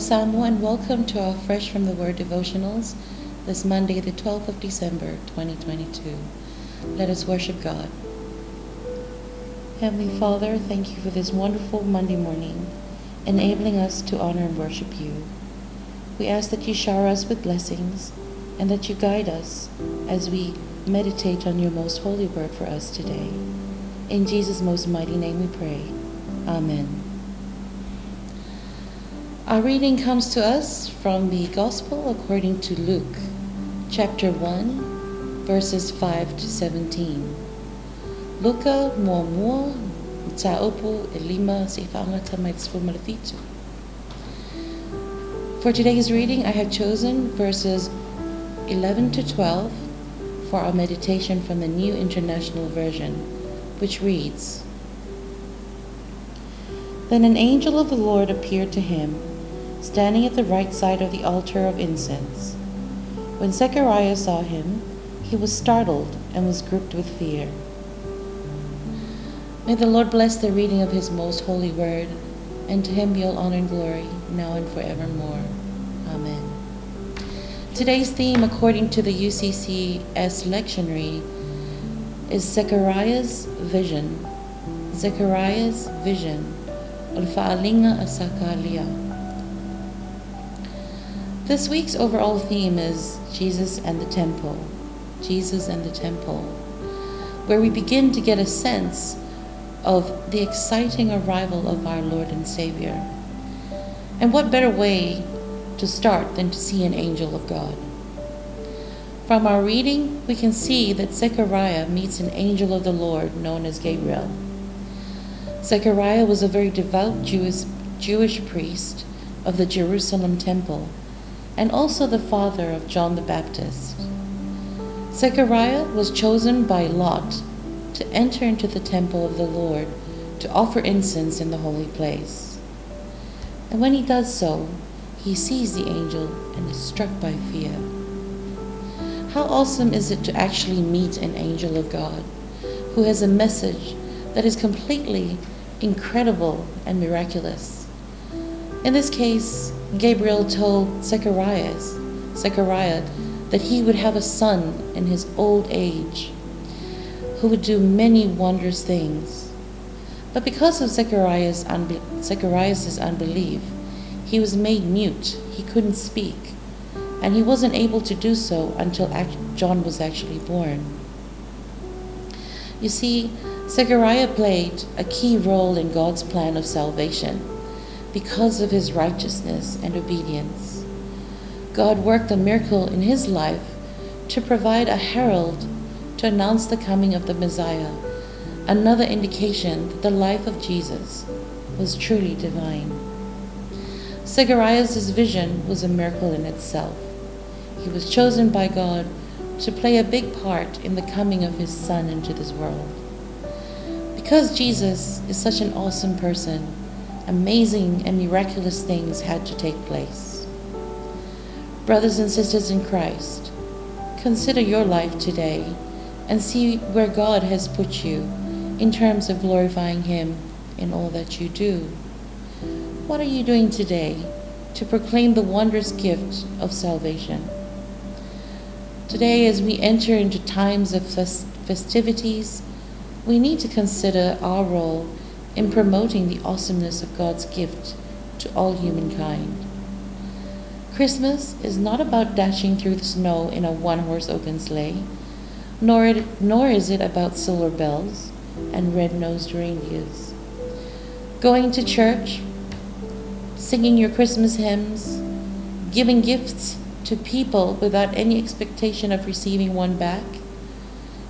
Samoa, and welcome to our Fresh from the Word devotionals this Monday, the 12th of December, 2022. Let us worship God. Heavenly Father, thank you for this wonderful Monday morning, enabling us to honor and worship you. We ask that you shower us with blessings and that you guide us as we meditate on your most holy word for us today. In Jesus' most mighty name we pray. Amen. Our reading comes to us from the Gospel according to Luke, chapter 1, verses 5 to 17. Luka mua Upu elima seifangata maitsfu malafitu. For today's reading, I have chosen verses 11 to 12 for our meditation from the New International Version, which reads, Then an angel of the Lord appeared to him, standing at the right side of the altar of incense. When Sechariah saw him, he was startled and was gripped with fear. May the Lord bless the reading of his most holy word, and to him be all honor and glory, now and forevermore. Amen. Today's theme, according to the UCCS lectionary, is Sechariah's vision. Sechariah's vision. Ulfaalinga SAKALAIA. This week's overall theme is Jesus and the Temple. Jesus and the Temple, where we begin to get a sense of the exciting arrival of our Lord and Savior. And what better way to start than to see an angel of God? From our reading, we can see that Sechariah meets an angel of the Lord known as Gabriel. Sechariah was a very devout Jewish priest of the Jerusalem temple, and also the father of John the Baptist. Sechariah was chosen by Lot to enter into the temple of the Lord to offer incense in the holy place. And when he does so, he sees the angel and is struck by fear. How awesome is it to actually meet an angel of God who has a message that is completely incredible and miraculous. In this case, Gabriel told Sechariah that he would have a son in his old age who would do many wondrous things. But because of Zechariah's unbelief, he was made mute. He couldn't speak, and he wasn't able to do so until John was actually born. You see, Sechariah played a key role in God's plan of salvation because of his righteousness and obedience. God worked a miracle in his life to provide a herald to announce the coming of the Messiah, another indication that the life of Jesus was truly divine. Zechariah's vision was a miracle in itself. He was chosen by God to play a big part in the coming of his Son into this world. Because Jesus is such an awesome person, amazing and miraculous things had to take place. Brothers and sisters in Christ, consider your life today and see where God has put you in terms of glorifying him in all that you do. What are you doing today to proclaim the wondrous gift of salvation? Today, as we enter into times of festivities, we need to consider our role in promoting the awesomeness of God's gift to all humankind. Christmas is not about dashing through the snow in a one-horse open sleigh, nor is it about silver bells and red-nosed reindeers. Going to church, singing your Christmas hymns, giving gifts to people without any expectation of receiving one back,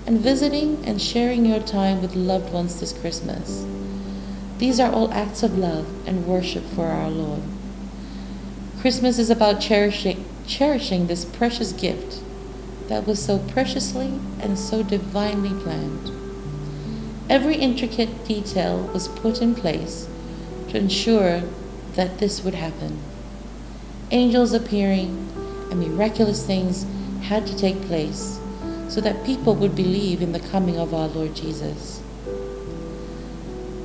and visiting and sharing your time with loved ones this Christmas. These are all acts of love and worship for our Lord. Christmas is about cherishing this precious gift that was so preciously and so divinely planned. Every intricate detail was put in place to ensure that this would happen. Angels appearing and miraculous things had to take place so that people would believe in the coming of our Lord Jesus.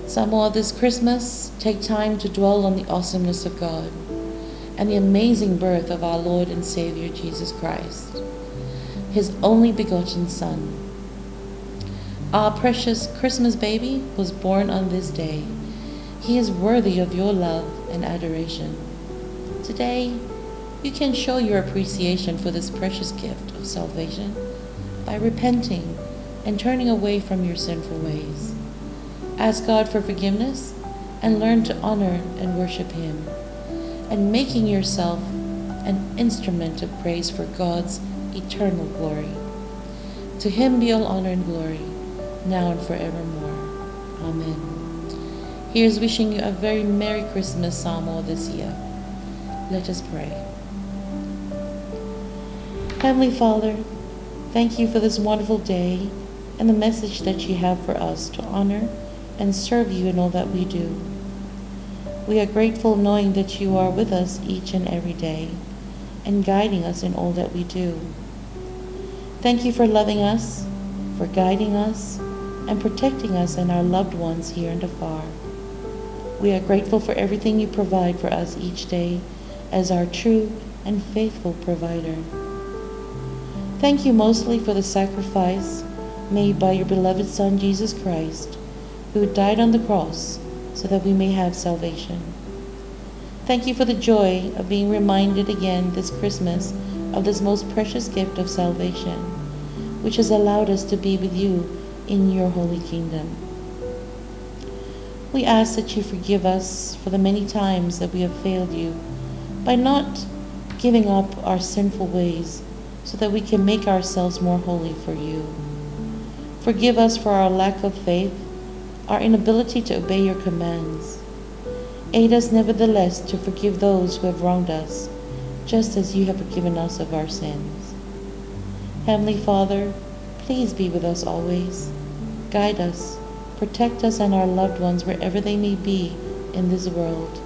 Samoa, this Christmas, take time to dwell on the awesomeness of God. and the amazing birth of our Lord and Savior Jesus Christ, His only begotten Son. Our precious Christmas baby was born on this day. He is worthy of your love and adoration. Today, you can show your appreciation for this precious gift of salvation by repenting and turning away from your sinful ways. Ask God for forgiveness and learn to honor and worship Him, and making yourself an instrument of praise for God's eternal glory. To Him be all honor and glory, now and forevermore. Amen. Here's wishing you a very Merry Christmas, Samoa, this year. Let us pray. Heavenly Father, thank you for this wonderful day and the message that you have for us to honor and serve you in all that we do. We are grateful knowing that you are with us each and every day and guiding us in all that we do. Thank you for loving us, for guiding us, and protecting us and our loved ones here and afar. We are grateful for everything you provide for us each day as our true and faithful provider. Thank you mostly for the sacrifice made by your beloved Son, Jesus Christ, who died on the cross so that we may have salvation. Thank you for the joy of being reminded again this Christmas of this most precious gift of salvation, which has allowed us to be with you in your holy kingdom. We ask that you forgive us for the many times that we have failed you by not giving up our sinful ways so that we can make ourselves more holy for you. Forgive us for our lack of faith, our inability to obey your commands. Aid us nevertheless to forgive those who have wronged us, just as you have forgiven us of our sins. Heavenly Father, please be with us always. Guide us, protect us and our loved ones wherever they may be in this world.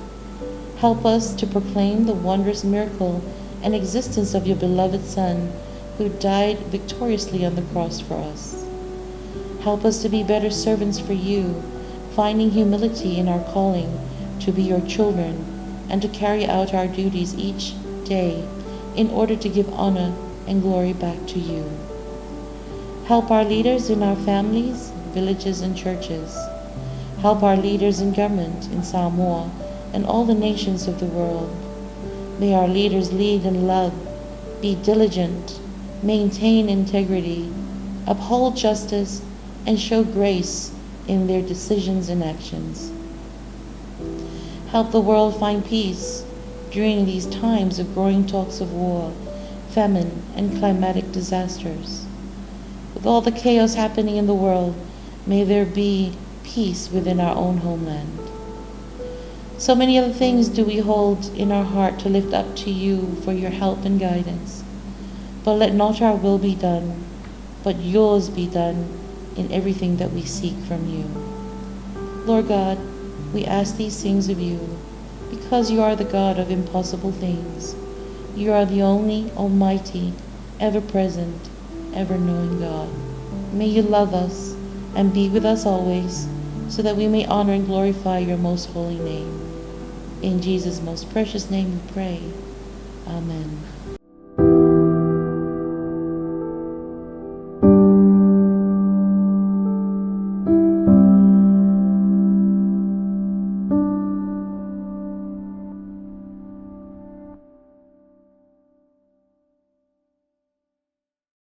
Help us to proclaim the wondrous miracle and existence of your beloved Son, who died victoriously on the cross for us. Help us to be better servants for you, finding humility in our calling to be your children and to carry out our duties each day in order to give honor and glory back to you. Help our leaders in our families, villages, and churches. Help our leaders in government in Samoa and all the nations of the world. May our leaders lead in love, be diligent, maintain integrity, uphold justice, and show grace in their decisions and actions. Help the world find peace during these times of growing talks of war, famine, and climatic disasters. With all the chaos happening in the world, may there be peace within our own homeland. So many other things do we hold in our heart to lift up to you for your help and guidance. But let not our will be done, but yours be done in everything that we seek from you. Lord God, we ask these things of you because you are the God of impossible things. You are the only almighty, ever-present, ever-knowing God. May you love us and be with us always, so that we may honor and glorify your most holy name. In Jesus' most precious name we pray. Amen.